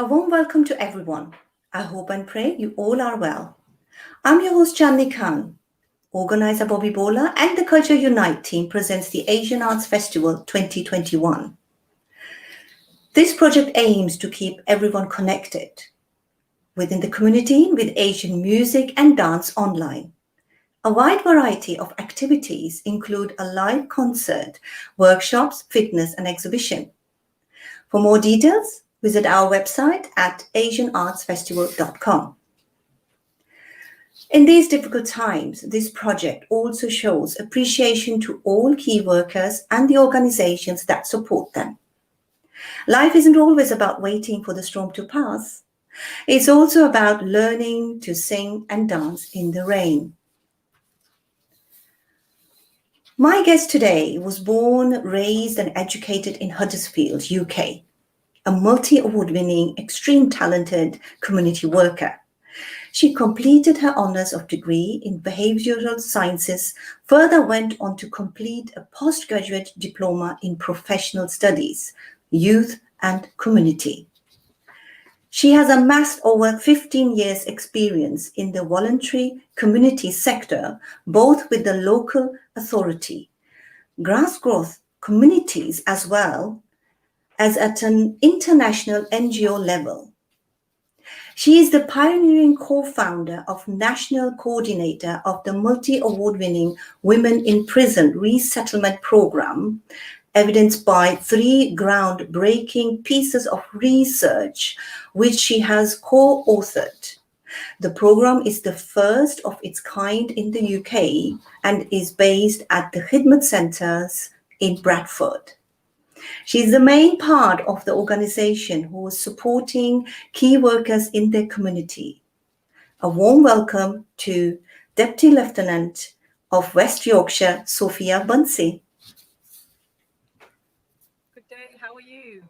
A warm welcome to everyone. I hope and pray you all are well. I'm your host Chandni Khan. Organizer Bobby Bola and the Culture Unite team presents the Asian Arts Festival 2021. This project aims to keep everyone connected within the community with Asian music and dance online. A wide variety of activities include a live concert, workshops, fitness and exhibition. For more details, visit our website at asianartsfestival.com. In these difficult times, this project also shows appreciation to all key workers and the organizations that support them. Life isn't always about waiting for the storm to pass. It's also about learning to sing and dance in the rain. My guest today was born, raised and educated in Huddersfield, UK, a multi-award-winning, extreme talented community worker. She completed her honours of degree in behavioural sciences, further went on to complete a postgraduate diploma in professional studies, youth and community. She has amassed over 15 years experience in the voluntary community sector, both with the local authority, grassroots communities as well as at an international NGO level. She is the pioneering co-founder of National Coordinator of the multi-award-winning Women in Prison Resettlement Program, evidenced by 3 groundbreaking pieces of research which she has co-authored. The program is the first of its kind in the UK and is based at the Khidmat Centres in Bradford. She is the main part of the organization who is supporting key workers in their community. A warm welcome to Deputy Lieutenant of West Yorkshire, Sofia Buncy. Good day, how are you?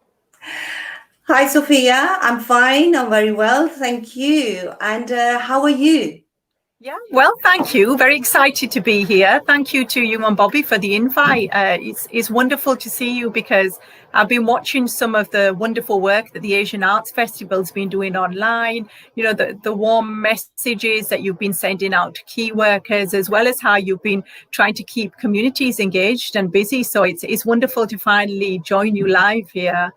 Hi, Sofia. I'm fine. I'm very well. Thank you. And how are you? Yeah, well, thank you. Very excited to be here. Thank you to you and Bobby for the invite. It's wonderful to see you because I've been watching some of the wonderful work that the Asian Arts Festival's been doing online. You know, the warm messages that you've been sending out to key workers, as well as how you've been trying to keep communities engaged and busy. So it's wonderful to finally join you live here.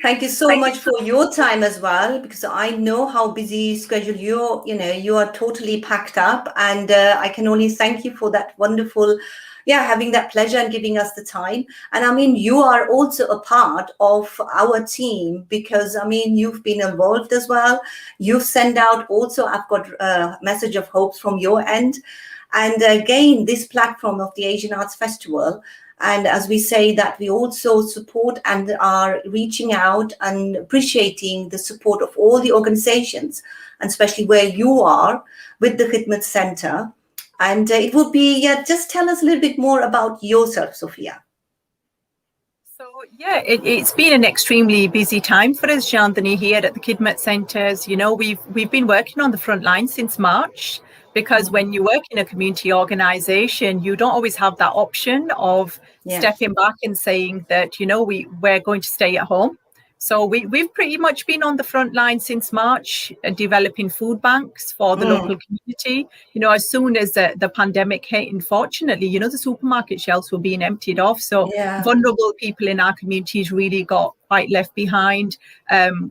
Thank you so much for your time as well, because I know how busy schedule you are totally packed up, and I can only thank you for that wonderful, having that pleasure and giving us the time. And I mean, you are also a part of our team because I mean, you've been involved as well. You've sent out also, I've got a message of hopes from your end. And again, this platform of the Asian Arts Festival, and as we say that we also support and are reaching out and appreciating the support of all the organizations, and especially where you are with the Khidmat Centre. And it would be, just tell us a little bit more about yourself, Sofia. So, yeah, it's been an extremely busy time for us, Chandni, here at the Khidmat Centres. You know, we've been working on the front line since March. Because when you work in a community organisation, you don't always have that option of stepping back and saying that, you know, we're going to stay at home. So we've pretty much been on the front line since March, developing food banks for the local community. You know, as soon as the pandemic hit, unfortunately, you know, the supermarket shelves were being emptied off. So vulnerable people in our communities really got quite left behind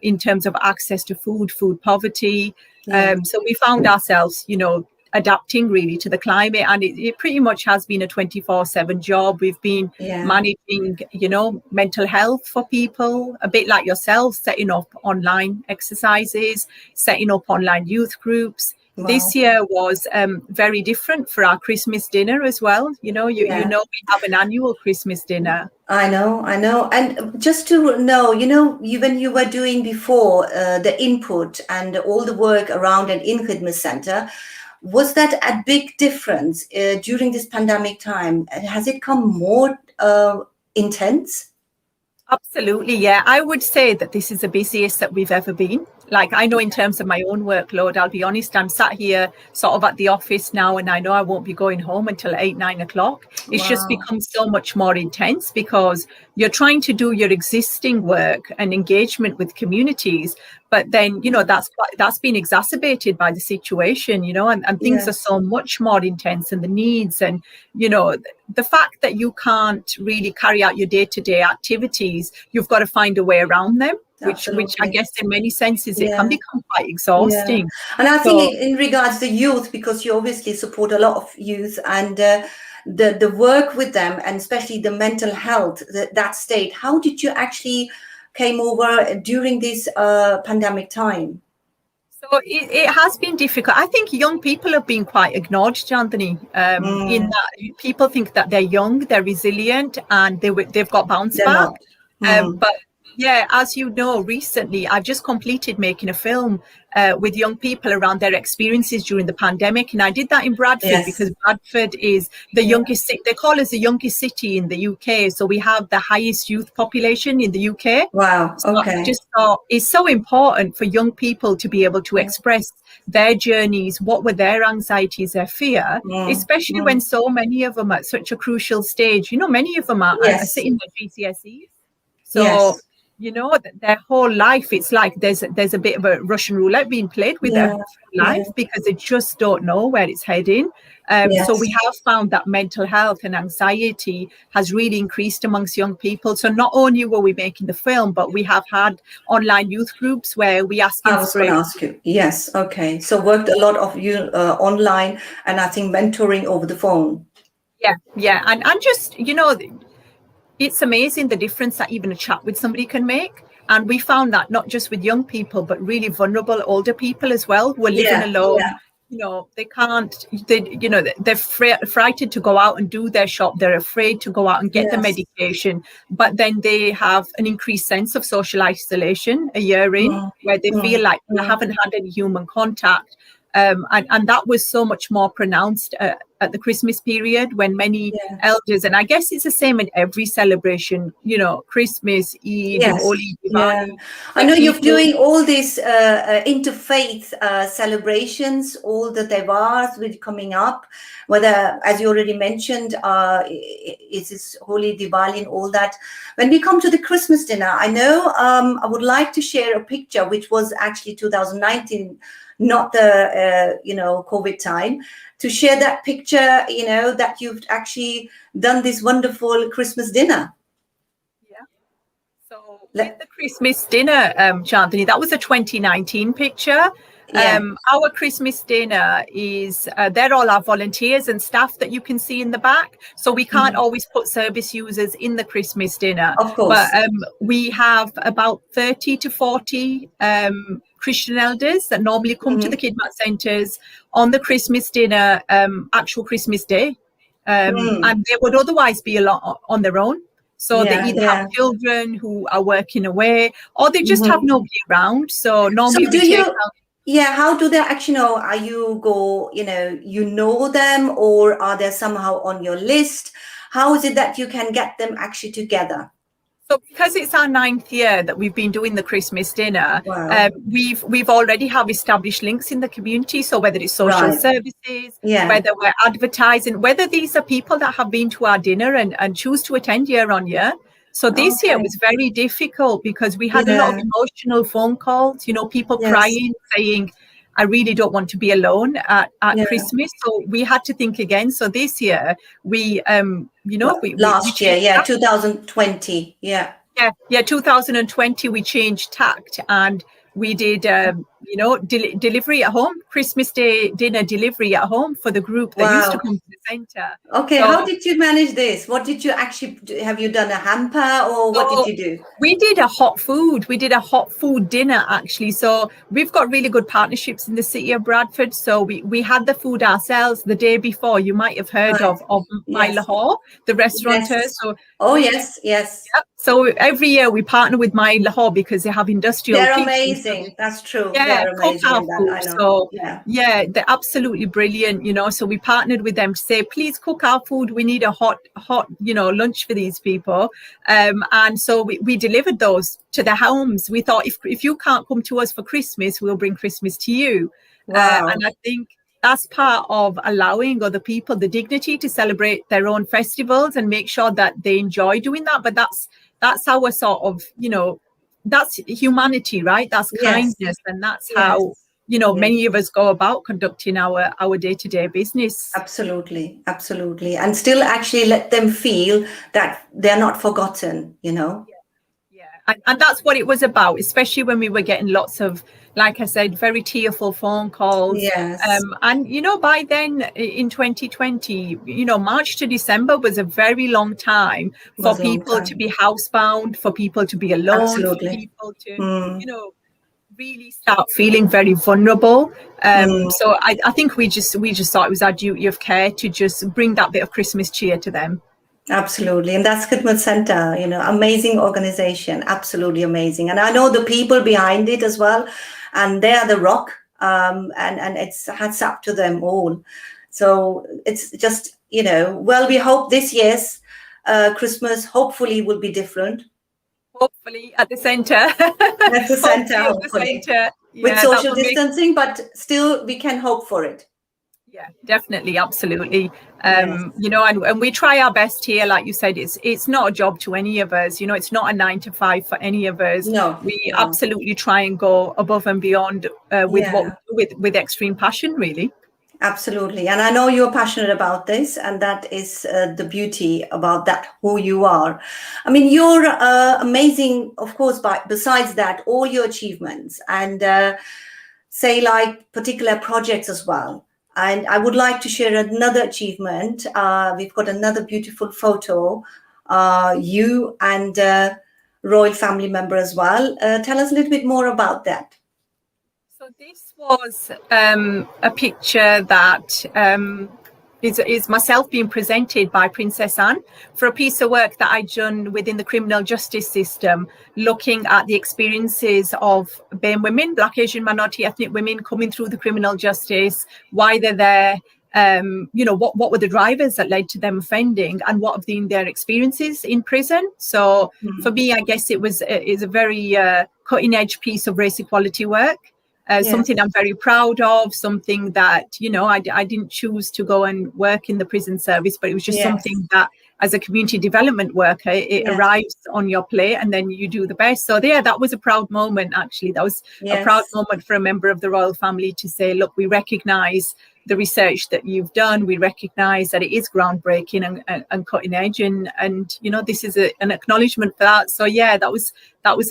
in terms of access to food poverty. So we found ourselves, you know, adapting really to the climate, and it pretty much has been a 24/7 job. We've been managing, you know, mental health for people, a bit like yourselves, setting up online exercises, setting up online youth groups. Wow. This year was very different for our Christmas dinner as well. You know, you know, we have an annual Christmas dinner. I know. And just to know, you know, when you were doing before the input and all the work around an Khidmat Centre, was that a big difference during this pandemic time? Has it come more intense? Absolutely, yeah. I would say that this is the busiest that we've ever been. Like, I know in terms of my own workload, I'll be honest, I'm sat here sort of at the office now, and I know I won't be going home until 8, 9 o'clock. It's just Wow. become so much more intense because you're trying to do your existing work and engagement with communities, but then, that's been exacerbated by the situation, and things are Yes, so much more intense, and the needs, and, the fact that you can't really carry out your day-to-day activities, you've got to find a way around them, which I absolutely. guess in many senses it can Yeah. become quite Yeah. exhausting. And I think So in regards to youth, because you obviously support a lot of youth, and the work with them, and especially the mental health, that state, how did you actually came over during this pandemic time? it has been difficult. I think young people have been quite ignored, Chandani, in Mm, that people think that they're young, they're resilient, and they've got bounce they're back. not. Mm, But yeah, as you know, recently I've just completed making a film with young people around their experiences during the pandemic, and I did that in Bradford yes. because Bradford is the Yeah. youngest city. They call us the youngest city in the UK, so we have the highest youth population in the UK. Wow. So I Okay. just thought it's so important for young people to be able to Yeah. express their journeys, what were their anxieties, their fear, Mm, especially when mm. so many of them at such a crucial stage. Many of them are Yes. sitting their GCSEs. So, Yes. their whole life, it's like there's a bit of a Russian roulette being played with their Yeah. whole Yeah. life because they just don't know where it's heading. So we Yes. have found that mental health and anxiety has really increased amongst young people. So not only were we making the film, but we have had online youth groups where we ask I was going to inspiration. ask you. Yes. Okay. So worked a lot of you online, and I think mentoring over the phone. Yeah. And just, it's amazing the difference that even a chat with somebody can make. And we found that not just with young people, but really vulnerable older people as well who are living Yeah. alone. They can't, they're frightened to go out and do their shop. They're afraid to go out and get the Yes. medication. But then they have an increased sense of social isolation a year in, Mm, where they feel mm, like they mm. haven't had any human contact. And that was so much more pronounced at the Christmas period when many Yeah. elders, and I guess it's the same in every celebration, Christmas, Eid, Yes. Holi, Yeah. Diwali, I where know you're people, doing all these interfaith celebrations, all the Devas will coming up, whether, as you already mentioned, is this Holy Diwali and all that. When we come to the Christmas dinner, I know I would like to share a picture, which was actually 2019, not the, COVID time, to share that picture, that you've actually done this wonderful Christmas dinner. yeah. So with Let, the Christmas dinner, Chandni, that was a 2019 picture. yeah. Our Christmas dinner is, they're all our volunteers and staff that you can see in the back. So we can't Mhm. always put service users in the Christmas dinner. Of But course. we have about 30 to 40 Christian elders that normally come to the Hmm. Khidmat Centres on the Christmas dinner, actual Christmas day. Mm. And they would otherwise be a lot on their own. So they Yeah, either have yeah. children who are working away or they just have Hmm. nobody around. So So normally we do take you, out. yeah, how do they actually know? Are you go, you know them, or are they somehow on your list? How is it that you can get them actually together? So because it's our 9th year that we've been doing the Christmas dinner, Wow. we've already have established links in the community. So whether it's social Right. services, Yeah. whether we're advertising, whether these are people that have been to our dinner and choose to attend year on year. So this year Okay. was very difficult because we had a lot of Yeah. emotional phone calls, people Yes. crying, saying, I really don't want to be alone at Yeah. Christmas. So we had to think again. So this year we, Well, we last year, changed yeah, that. 2020. Yeah. Yeah, 2020 we changed tact and we did delivery at home, Christmas Day dinner delivery at home for the group that used to Wow. come to the centre. Okay. So How did you manage this? What did you actually do? Have you done a hamper, or what did So you do? we did a hot food. We did a hot food dinner actually. So we've got really good partnerships in the city of Bradford. So we had the food ourselves the day before. You might have heard Right. of My Yes. Lahore, the restaurateur. Yes. So Oh, we yes. Yes. so every year we partner with My Lahore because they have industrial They're kitchens. So amazing. That's true. yeah, Yeah, are cook amazing our in that. food. I know. So Yeah. yeah, they're absolutely brilliant, so we partnered with them to say, please cook our food. We need a hot, lunch for these people. And so we delivered those to their homes. We thought, if you can't come to us for Christmas, we'll bring Christmas to you. Wow. And I think that's part of allowing other people the dignity to celebrate their own festivals and make sure that they enjoy doing that. But that's our sort of, that's humanity, right? That's Yes. kindness, and that's Yes. how Yes. many of us go about conducting our day-to-day business. Absolutely. Absolutely. And still actually let them feel that they're not forgotten. Yeah, and that's what it was about, especially when we were getting lots of, like I said, very tearful phone calls. Yes. And by then in 2020, March to December was a very long time It for was a long people to time. be housebound, for people to be alone, for Absolutely. people to, Mm. you know, really start feeling very vulnerable. Mm. So I think we just thought it was our duty of care to just bring that bit of Christmas cheer to them. Absolutely. And that's Khidmat Center, amazing organization, absolutely amazing. And I know the people behind it as well, and they are the rock, and it's hats up to them all. So it's just, well, we hope this year's Christmas hopefully will be different. Hopefully at the centre. That's the center, Hopefully at the hopefully, centre. with Yeah, that social would make. distancing, but still we can hope for it. Yeah, definitely, absolutely. Yes. And we try our best here. Like you said, it's not a job to any of us. It's not a 9 to 5 for any of us. No, We no. absolutely try and go above and beyond with what we Yeah. do with extreme passion, really. Absolutely. And I know you're passionate about this, and that is the beauty about that, who you are. I mean, you're amazing, of course, but besides that, all your achievements and say like particular projects as well. And I would like to share another achievement. We've got another beautiful photo, you and royal family member as well. Tell us a little bit more about that. So this was a picture that is myself being presented by Princess Anne for a piece of work that I'd done within the criminal justice system, looking at the experiences of BAME women, Black, Asian, minority ethnic women coming through the criminal justice, why they're there, what were the drivers that led to them offending, and what have been their experiences in prison. So for me, I guess is a very cutting edge piece of race equality work. Yes. Something I'm very proud of, something that, I didn't choose to go and work in the prison service, but it was just Yes. something that as a community development worker, it Yes. arrives on your plate and then you do the best. So yeah, that was a proud moment, actually. That was a proud Yes. moment for a member of the royal family to say, look, we recognise the research that you've done. We recognise that it is groundbreaking and cutting edge, and this is an acknowledgement for that. So yeah, that was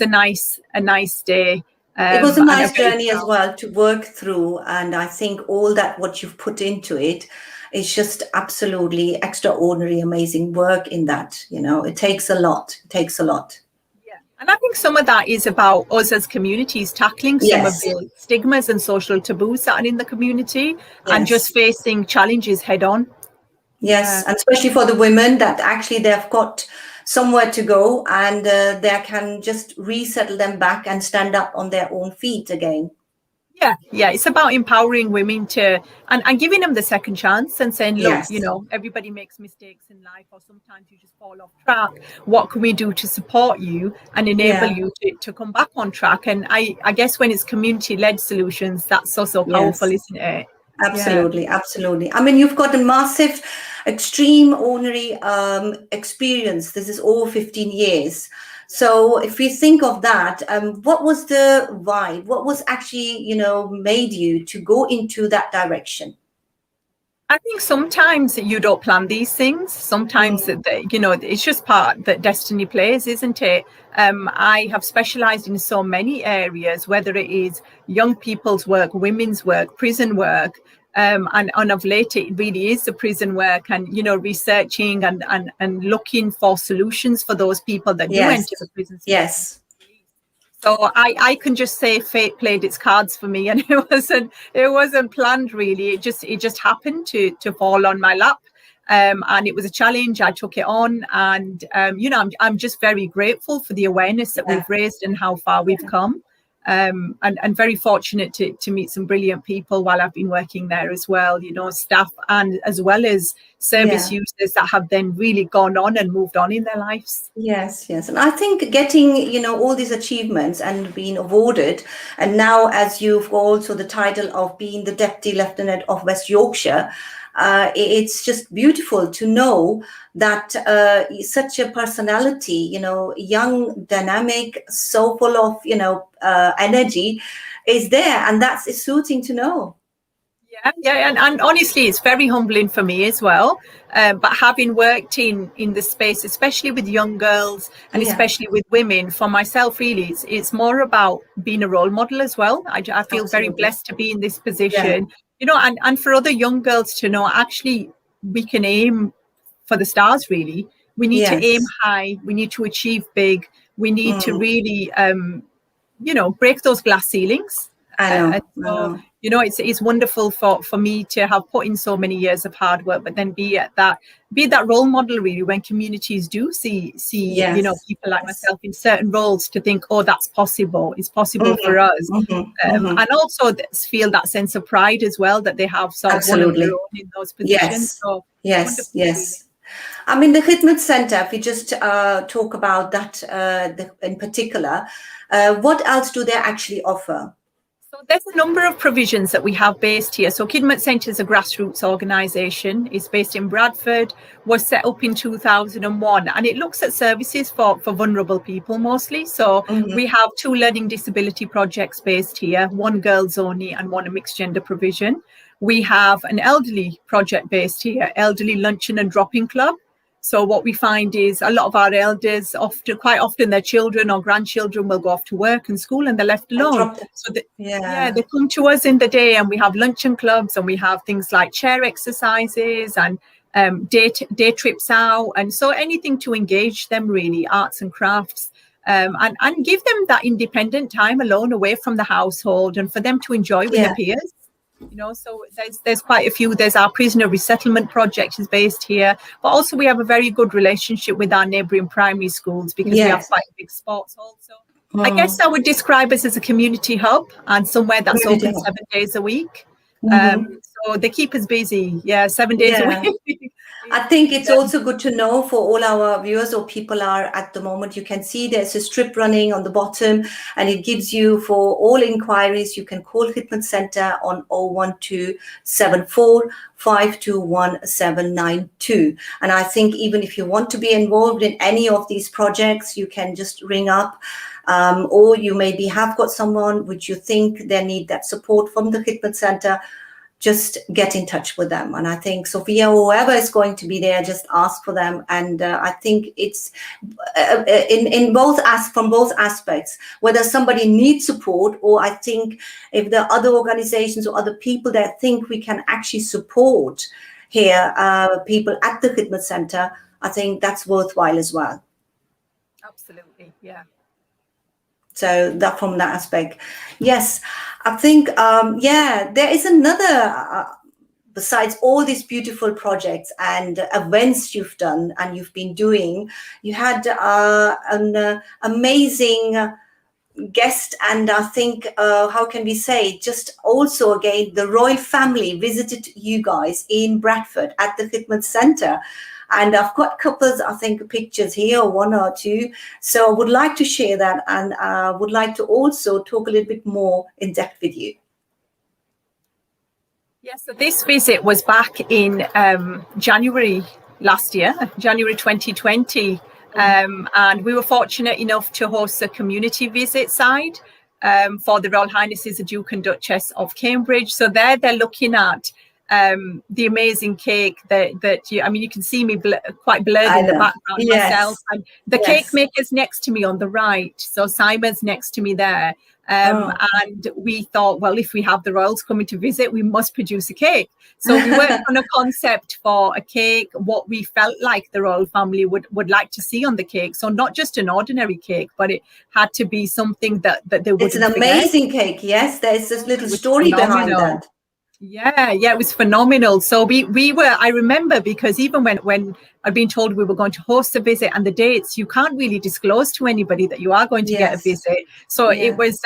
a nice day. It was a And I'm nice very journey as proud. well to work through. And I think all that what you've put into it is just absolutely extraordinary, amazing work in that. It takes a lot. It takes a lot. Yeah. And I think some of that is about us as communities tackling some of Yes. the stigmas and social taboos that are in the community and Yes. just facing challenges head on. Yes. And especially for the women that actually they've got somewhere to go, and they can just resettle them back and stand up on their own feet again. Yeah, it's about empowering women to and giving them the second chance and saying, look, Yes. everybody makes mistakes in life, or sometimes you just fall off track. What can we do to support you and enable Yeah. you to come back on track? And I guess when it's community-led solutions, that's so powerful, Yes. isn't it? Yeah. Absolutely, absolutely. I mean, you've got a massive, extreme ordinary experience. This is over 15 years. So if we think of that, what was the why? What was actually, made you to go into that direction? I think sometimes you don't plan these things. Sometimes it's just part that destiny plays, isn't it? I have specialised in so many areas, whether it is young people's work, women's work, prison work, and of late it really is the prison work, and researching and looking for solutions for those people that do Yes, enter the prison system. yes, So I can just say fate played its cards for me, and it wasn't planned really. It just happened to fall on my lap, and it was a challenge. I took it on, and I'm just very grateful for the awareness that yeah, we've raised and how far we've come. and very fortunate to meet some brilliant people while I've been working there as well, you know, staff and as well as service users that have then really gone on and moved on in their lives. Yes, yes. And I think getting, all these achievements and being awarded, and now as you've also the title of being the Deputy Lieutenant of West Yorkshire, it's just beautiful to know that such a personality, young, dynamic, so full of, energy is there. And it's soothing to know. Yeah, and honestly, it's very humbling for me as well. But having worked in the space, especially with young girls and especially with women, for myself, really, it's more about being a role model as well. I feel very blessed to be in this position, and for other young girls to know, actually, we can aim for the stars, really. We need to aim high. We need to achieve big. We need to really, break those glass ceilings. I know. It's wonderful for me to have put in so many years of hard work, but then be that role model, really, when communities do see people like myself in certain roles, to think, oh, that's possible. It's possible for us. And also feel that sense of pride as well, that they have sort of one of their own in those positions. Yes. Really. I mean, the Khidmat Centre, if we just talk about that in particular, what else do they actually offer? So there's a number of provisions that we have based here. So Khidmat Centres is a grassroots organisation. It's based in Bradford, was set up in 2001, and it looks at services for vulnerable people mostly. So we have 2 learning disability projects based here, 1 girls only and 1 a mixed gender provision. We have an elderly project based here, Elderly Luncheon and Drop-in Club. So what we find is a lot of our elders, quite often their children or grandchildren will go off to work and school and they're left alone. So they come to us in the day, and we have luncheon clubs, and we have things like chair exercises and day trips out. And so anything to engage them, really, arts and crafts, and give them that independent time alone away from the household, and for them to enjoy with their peers. So there's quite a few. There's our prisoner resettlement project is based here, but also we have a very good relationship with our neighbouring primary schools, because we have quite a big sports hall. So I guess I would describe us as a community hub and somewhere that's open 7 days a week. So they keep us busy, 7 days a week. I think it's also good to know for all our viewers or people are at the moment, you can see there's a strip running on the bottom, and it gives you, for all inquiries, you can call Khidmat Centre on 01274 521 792. And I think even if you want to be involved in any of these projects, you can just ring up. Or you maybe have got someone which you think they need that support from the Khidmat Centre, just get in touch with them. And I think Sofia, whoever is going to be there, just ask for them. And I think it's from both aspects, whether somebody needs support, or I think if there are other organizations or other people that think we can actually support here, people at the Khidmat Centre, I think that's worthwhile as well. Absolutely, yeah. So that from that aspect, yes, I think, there is another, besides all these beautiful projects and events you've done and you've been doing, you had an amazing guest, and I think, how can we say, just also again, the royal family visited you guys in Bradford at the Khidmat Centre. And I've got couples, I think, pictures here, 1 or 2. So I would like to share that, and I would like to also talk a little bit more in depth with you. Yes, so this visit was back in January last year, January 2020. And we were fortunate enough to host a community visit side for the Royal Highnesses, the Duke and Duchess of Cambridge. So they're looking at the amazing cake that you can see me quite blurred in the background myself, and the cake maker's next to me on the right, so Simon's next to me there, and we thought, well, if we have the royals coming to visit, we must produce a cake. So we worked on a concept for a cake, what we felt like the royal family would like to see on the cake. So not just an ordinary cake, but it had to be something that they would. It's an amazing cake. Yes, there's this little story behind that. Yeah, it was phenomenal. So we were, I remember, because even when I'd been told we were going to host a visit, and the dates you can't really disclose to anybody that you are going to get a visit. So it was,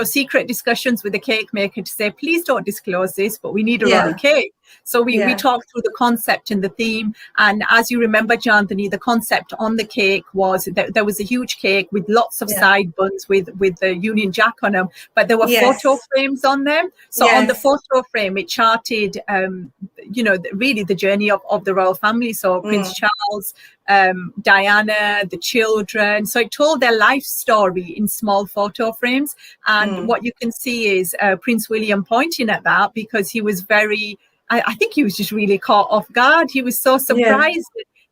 secret discussions with the cake maker to say, please don't disclose this, but we need a royal cake. So we talked through the concept and the theme. And as you remember, Chandani, the concept on the cake was that there was a huge cake with lots of side buns with the Union Jack on them, but there were photo frames on them. So on the photo frame, it charted, really the journey of the royal family. So Prince Charles, Diana, the children. So it told their life story in small photo frames. And what you can see is Prince William pointing at that, because he was I think he was just really caught off guard. He was so surprised.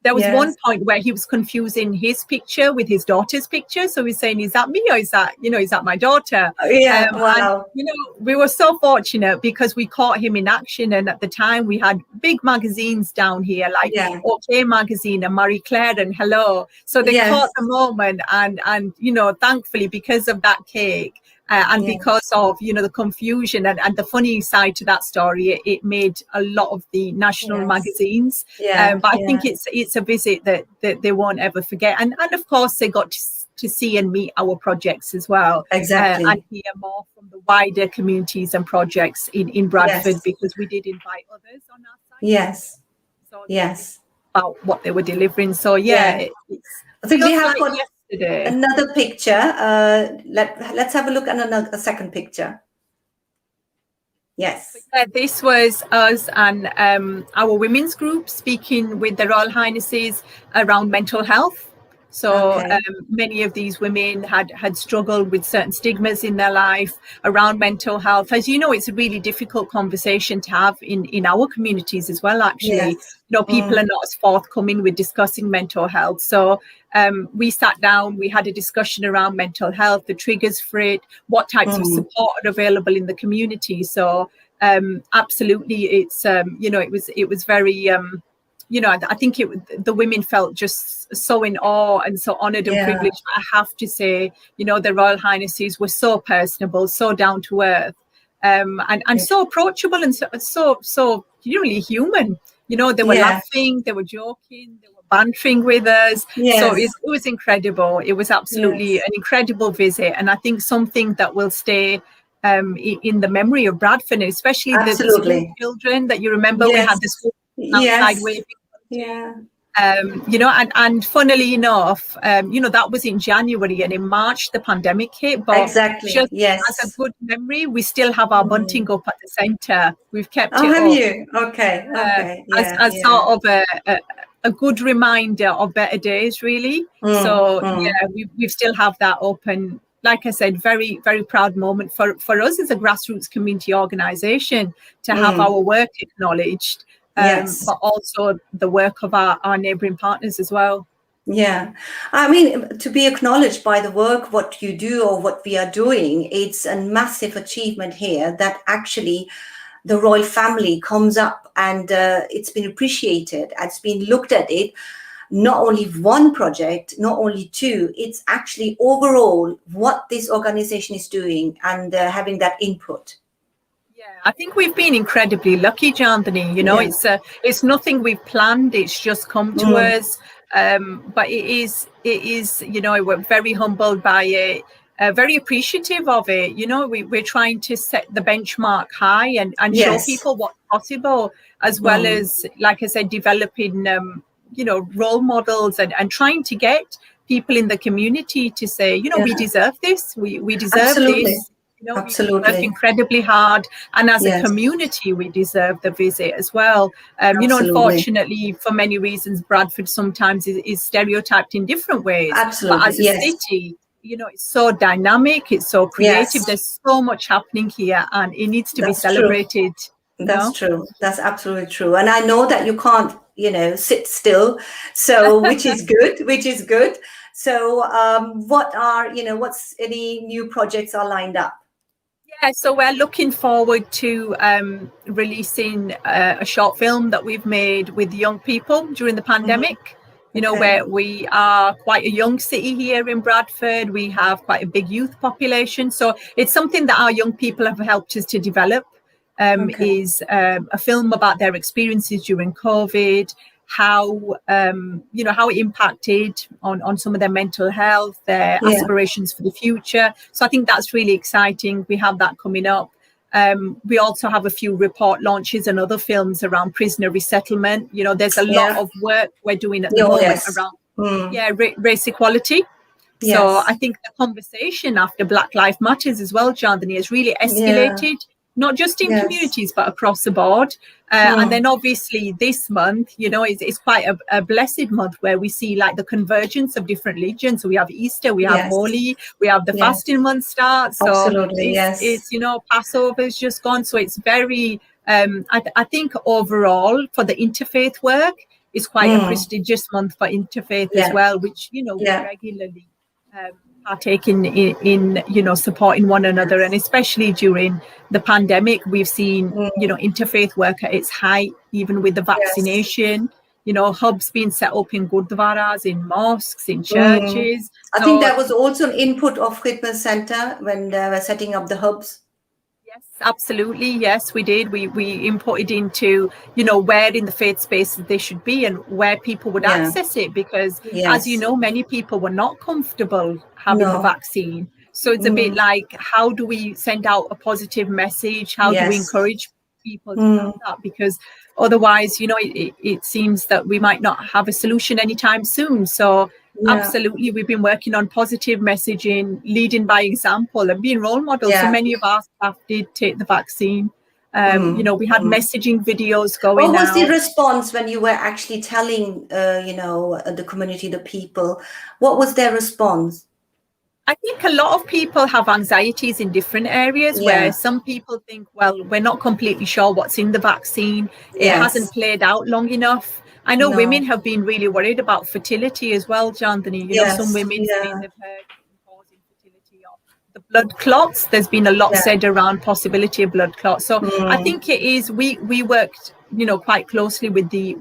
There was one point where he was confusing his picture with his daughter's picture. So he's saying, is that me, or is that my daughter? Wow. And, we were so fortunate because we caught him in action. And at the time we had big magazines down here, like OK Magazine and Marie Claire and Hello. So they caught the moment. And thankfully, because of that cake, and because of, the confusion and the funny side to that story, it made a lot of the national magazines. But I think it's a visit that they won't ever forget. And of course, they got to see and meet our projects as well. Exactly. And hear more from the wider communities and projects in Bradford, because we did invite others on our site. Yes. So yes. About what they were delivering. So, I think we have got another picture. Let's have a look at a second picture. Yes. This was us and our women's group speaking with the Royal Highnesses around mental health. So many of these women had struggled with certain stigmas in their life around mental health. As you know, it's a really difficult conversation to have in our communities as well, actually. People are not as forthcoming with discussing mental health. So we sat down, we had a discussion around mental health, the triggers for it, what types of support are available in the community. So absolutely, it's, it was very... I think the women felt just so in awe and so honoured and privileged. I have to say, the Royal Highnesses were so personable, so down to earth, and so approachable and so really human. They were laughing, they were joking, they were bantering with us. So it was incredible. It was absolutely an incredible visit, and I think something that will stay in the memory of Bradford, especially the school children that you remember. We had the school outside waving. And funnily enough, that was in January, and in March the pandemic hit. But as a good memory, we still have our bunting up at the centre. We've kept it have up. You? Okay. As sort of a good reminder of better days, really. We still have that up, and like I said, very, very proud moment for us as a grassroots community organisation to have our work acknowledged. But also the work of our neighbouring partners as well. Yeah, I mean, to be acknowledged by the work, what you do or what we are doing, it's a massive achievement here that actually the royal family comes up and it's been appreciated. It's been looked at it, not only one project, not only two, it's actually overall what this organisation is doing and having that input. I think we've been incredibly lucky, Chandani. It's nothing we've planned. It's just come to us. But it is. We're very humbled by it. Very appreciative of it. We're trying to set the benchmark high and show people what's possible, as well as, like I said, developing role models and trying to get people in the community to say, we deserve this. We deserve this. We work incredibly hard, and as a community we deserve the visit as well. Unfortunately, for many reasons, Bradford sometimes is stereotyped in different ways. But as a city, it's so dynamic, it's so creative. There's so much happening here, and it needs to be celebrated. That's true. That's absolutely true. And I know that you can't, sit still. So, which is good. So, what's any new projects are lined up? Yeah, so we're looking forward to releasing a short film that we've made with young people during the pandemic. Where we are quite a young city here in Bradford. We have quite a big youth population. So it's something that our young people have helped us to develop, is a film about their experiences during COVID, how how it impacted on some of their mental health, their aspirations for the future. So I think that's really exciting. We have that coming up. We also have a few report launches and other films around prisoner resettlement. There's a lot of work we're doing at the moment around race equality. So I think the conversation after Black Lives Matters as well, Chandani, has really escalated, not just in communities, but across the board. And then obviously this month, is quite a blessed month where we see like the convergence of different religions. So we have Easter, we have Holi, we have the fasting month start. So absolutely, it's Passover's just gone. So it's very, I think overall for the interfaith work, it's quite a prestigious month for interfaith as well, which, we regularly partake in supporting one another, and especially during the pandemic we've seen interfaith work at its height, even with the vaccination. Hubs being set up in gurdwaras, in mosques, in churches. I think that was also an input of Khidmat Centre when they were setting up the hubs. Yes, absolutely. Yes, we did. We inputted into, where in the faith spaces they should be and where people would access it, because as you know, many people were not comfortable having the vaccine. So it's a bit like, how do we send out a positive message? How do we encourage people to have that? Because otherwise, it seems that we might not have a solution anytime soon. So absolutely, we've been working on positive messaging, leading by example, and being role models. So many of our staff did take the vaccine. We had messaging videos going. What was the response when you were actually telling, the community, the people? What was their response? I think a lot of people have anxieties in different areas where some people think, well, we're not completely sure what's in the vaccine. It hasn't played out long enough. I know women have been really worried about fertility as well, Chandani. Some women saying they've heard causing fertility or the blood clots. There's been a lot said around possibility of blood clots. So I think it is, we worked, quite closely with the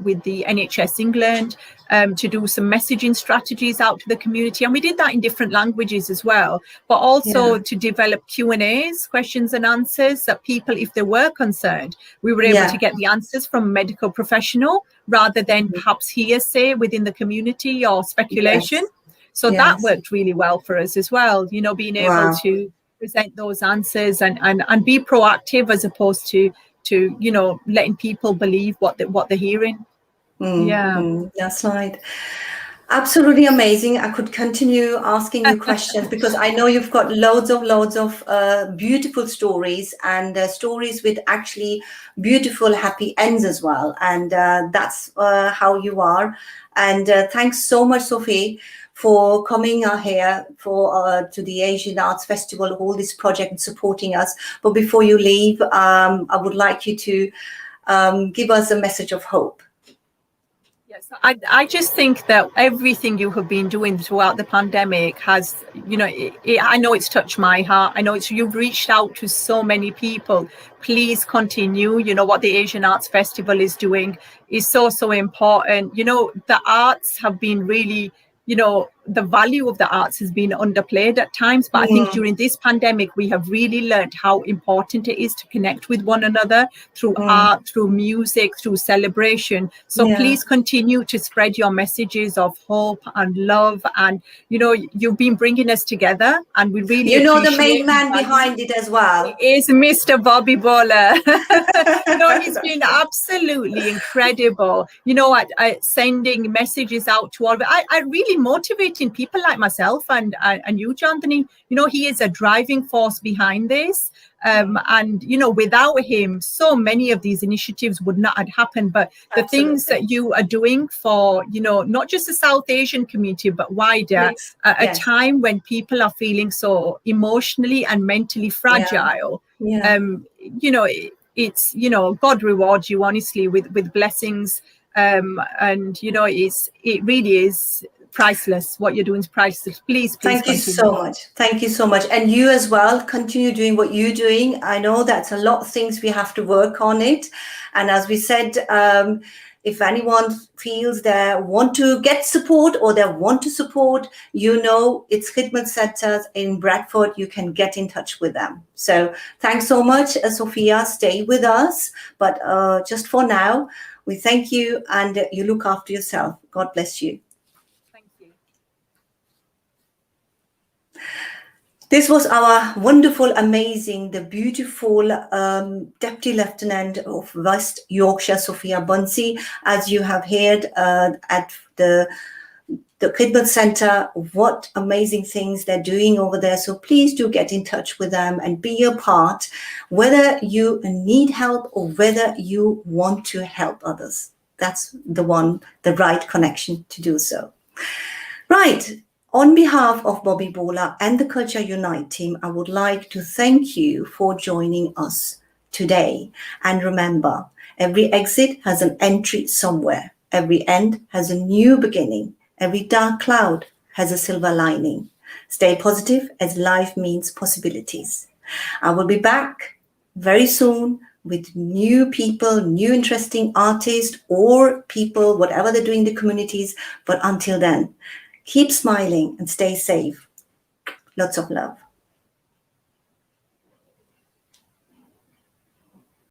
NHS England to do some messaging strategies out to the community. And we did that in different languages as well, but also to develop Q&As, questions and answers, that people, if they were concerned, we were able to get the answers from a medical professional rather than perhaps hearsay within the community or speculation. So that worked really well for us as well, being able to present those answers and be proactive as opposed to letting people believe what they're hearing. That's right. Absolutely amazing. I could continue asking you questions because I know you've got loads of beautiful stories, and stories with actually beautiful, happy ends as well. And that's how you are. And thanks so much, Sophie, for coming here to the Asian Arts Festival, all this project and supporting us. But before you leave, I would like you to give us a message of hope. Yes, I just think that everything you have been doing throughout the pandemic has, I know it's touched my heart. I know you've reached out to so many people. Please continue. What the Asian Arts Festival is doing is so important. The arts have been really, the value of the arts has been underplayed at times. But I think during this pandemic, we have really learned how important it is to connect with one another through art, through music, through celebration. So please continue to spread your messages of hope and love. And, you've been bringing us together, and we really the main man behind it as well. He is Mr. Bobby Bowler. He's been absolutely incredible. Sending messages out to all of it. I really motivating people like myself and you, Chandani. He is a driving force behind this. And without him, so many of these initiatives would not have happened. But the things that you are doing for, not just the South Asian community, but wider, at a time when people are feeling so emotionally and mentally fragile, it's, God rewards you honestly with blessings. It really is priceless. What you're doing is priceless. Please thank you so much. Thank you so much. And you as well, continue doing what you're doing. I know that's a lot of things we have to work on it. And as we said, if anyone feels they want to get support or they want to support, it's Khidmat Centres in Bradford. You can get in touch with them. So thanks so much, Sophia. Stay with us. But just for now, We thank you, and you look after yourself. God bless you. Thank you. This was our wonderful, amazing, the beautiful Deputy Lieutenant of West Yorkshire, Sofia Buncy. As you have heard at the Khidmat Centre, what amazing things they're doing over there. So please do get in touch with them and be a part, whether you need help or whether you want to help others. That's the right connection to do so. Right. On behalf of Bobby Bola and the Culture Unite team, I would like to thank you for joining us today. And remember, every exit has an entry somewhere. Every end has a new beginning. Every dark cloud has a silver lining. Stay positive, as life means possibilities. I will be back very soon with new people, new interesting artists or people, whatever they're doing in the communities. But until then, keep smiling and stay safe. Lots of love.